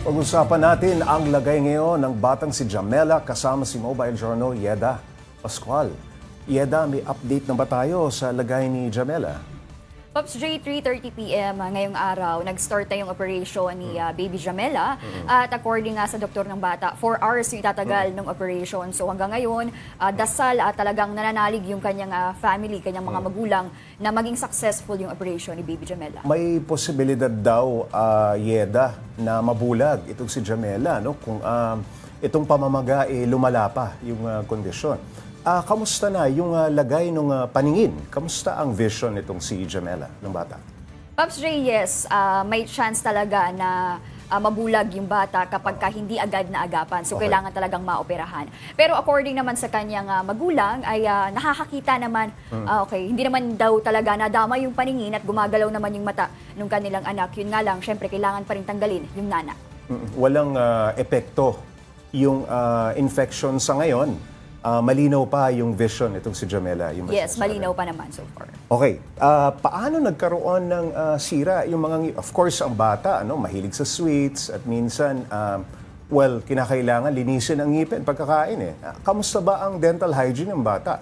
Pag-usapan natin ang lagay ngayon ng batang si Jamela kasama si Mobile Journal Yeda Pascual. Yeda, may update na ba tayo sa lagay ni Jamela? Pops J, 3:30 p.m. ngayong araw, nag-start na yung operation ni Baby Jamela. At according nga sa doktor ng bata, 4 hours yung itatagal ng operation. So hanggang ngayon, dasal at talagang nananalig yung kanyang family, kanyang mga magulang na maging successful yung operation ni Baby Jamela. May posibilidad daw, Yeda, na mabulag itong si Jamela, no? Kung itong pamamaga lumala pa yung kondisyon. Kamusta na yung lagay ng paningin? Kamusta ang vision nitong si Jamela, ng bata? Pops J, yes, may chance talaga na mabulag yung bata kapag hindi agad na agapan. So, kailangan talagang maoperahan. Pero according naman sa kanyang magulang, ay nakakakita naman, hindi naman daw talaga nadama yung paningin at gumagalaw naman yung mata ng kanilang anak. Yun nga lang, syempre, kailangan pa rin tanggalin yung nana. Walang epekto yung infection sa ngayon. Malinaw pa yung vision itong si Jamela. Yes, malinaw pa naman so far. Okay. Paano nagkaroon ng sira? Yung mga, of course, ang bata, mahilig sa sweets at minsan, kinakailangan linisin ang ngipin pagkakain. Kamusta ba ang dental hygiene ng bata?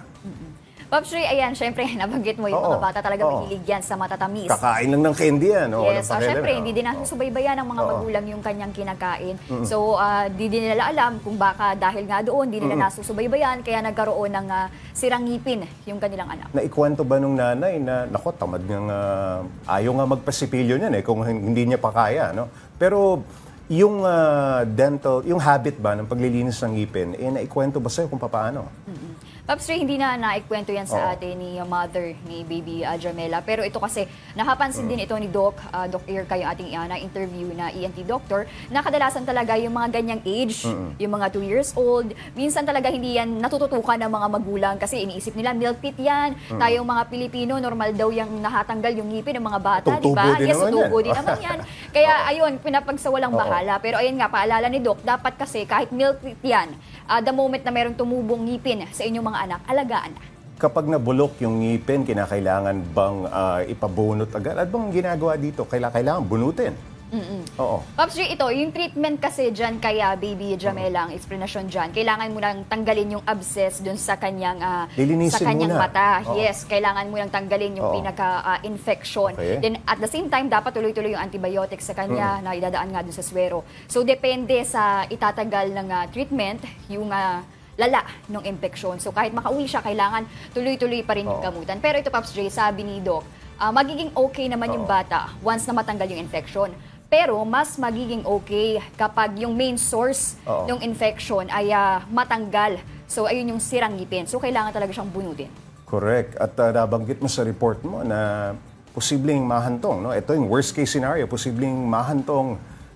Pops Ray, ayan, syempre, nabanggit mo yung mga bata talaga mahilig yan sa matatamis. Kakain lang ng candy yan. Yes, syempre, hindi din nasusubaybayan ng mga magulang yung kanyang kinakain. So, di din nila alam kung baka dahil nga doon, di nila nasusubaybayan, kaya nagkaroon ng sirang ngipin yung kanilang anak. Naikwento ba nung nanay na, tamad niyang ayaw nga magpasipilyo niyan kung hindi niya pa kaya, no? Pero, yung dental, yung habit ba ng paglilinis ng ngipin, naikwento ba sa'yo kung paano? Pops Ray, hindi na naikwento yan sa atin ni mother ni Baby Jamela. Pero ito kasi, nakapansin din ito ni Doc Irka, yung ating na-interview na ENT doctor, na kadalasan talaga yung mga ganyang age, yung mga 2 years old, minsan talaga hindi yan natututukan ng mga magulang kasi iniisip nila milk teeth yan. Tayong mga Pilipino, normal daw yung nahatanggal yung ngipin ng mga bata, di ba? Yes, tutubo din naman yan. Kaya ayun, pinapagsawalang bahala. Pero ayun nga, paalala ni Doc, dapat kasi kahit milk teeth yan, the moment na merong tumubong ngipin sa inyong mga anak, alagaan na. Kapag nabulok yung ngipin, kinakailangan bang ipabunot agad? At bang ginagawa dito? Kailangan bunutin? Oo. Pops J, ito, yung treatment kasi dyan kaya Baby Jamela, ang explanation dyan, kailangan mo nang tanggalin yung abscess dun sa kanyang, mata. Yes, kailangan mo nang tanggalin yung pinaka-infection. Then at the same time, dapat tuloy-tuloy yung antibiotics sa kanya na idadaan nga dun sa swero. So depende sa itatagal ng treatment, yung lala ng infection. So kahit makauwi siya, kailangan tuloy-tuloy pa rin yung gamutan. Pero ito, Pops J, sabi ni Doc, magiging okay naman yung bata once na matanggal yung infection. Pero mas magiging okay kapag yung main source ng infection ay matanggal. So ayun yung sirang ngipin. So kailangan talaga siyang bunutin. Correct. At nabanggit mo sa report mo na posibleng mahantong. No? Ito yung worst case scenario, posibleng mahantong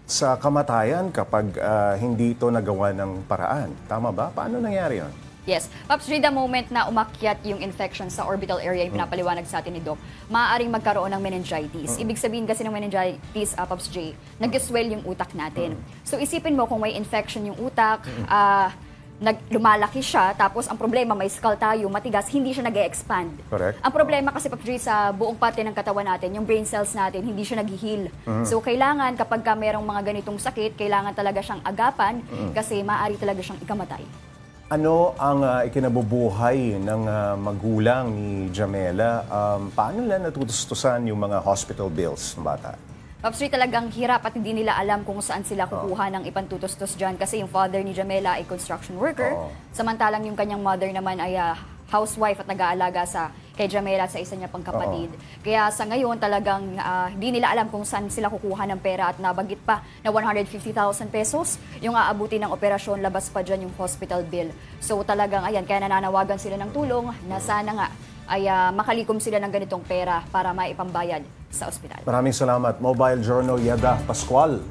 sa kamatayan kapag hindi ito nagawa ng paraan. Tama ba? Paano nangyari yun? Yes. Pops Ray, the moment na umakyat yung infection sa orbital area, yung pinapaliwanag sa atin ni Doc, maaaring magkaroon ng meningitis. Ibig sabihin kasi ng meningitis, Pops J, nag-swell yung utak natin. So isipin mo kung may infection yung utak, lumalaki siya, tapos ang problema, may skull tayo, matigas, hindi siya nag-e-expand. Correct. Ang problema kasi, Pops J, sa buong parte ng katawan natin, yung brain cells natin, hindi siya nag-heal. So kailangan, kapag merong mga ganitong sakit, kailangan talaga siyang agapan kasi maaari talaga siyang ikamatay. Ano ang ikinabubuhay ng magulang ni Jamela? Paano nila natutustusan yung mga hospital bills ng bata? Pops Ray, talagang hirap at hindi nila alam kung saan sila kukuha ng ipantutustos dyan kasi yung father ni Jamela ay construction worker, samantalang yung kanyang mother naman ay housewife at nag-aalaga kay Jamela sa isa niya pang kapatid. Kaya sa ngayon talagang hindi nila alam kung saan sila kukuha ng pera at nabanggit pa na 150,000 pesos yung aabuti ng operasyon, labas pa dyan yung hospital bill. So talagang ayan, kaya nananawagan sila ng tulong na sana nga ay makalikom sila ng ganitong pera para maipambayad sa ospital. Maraming salamat. Mobile Journal Yeda Pascual.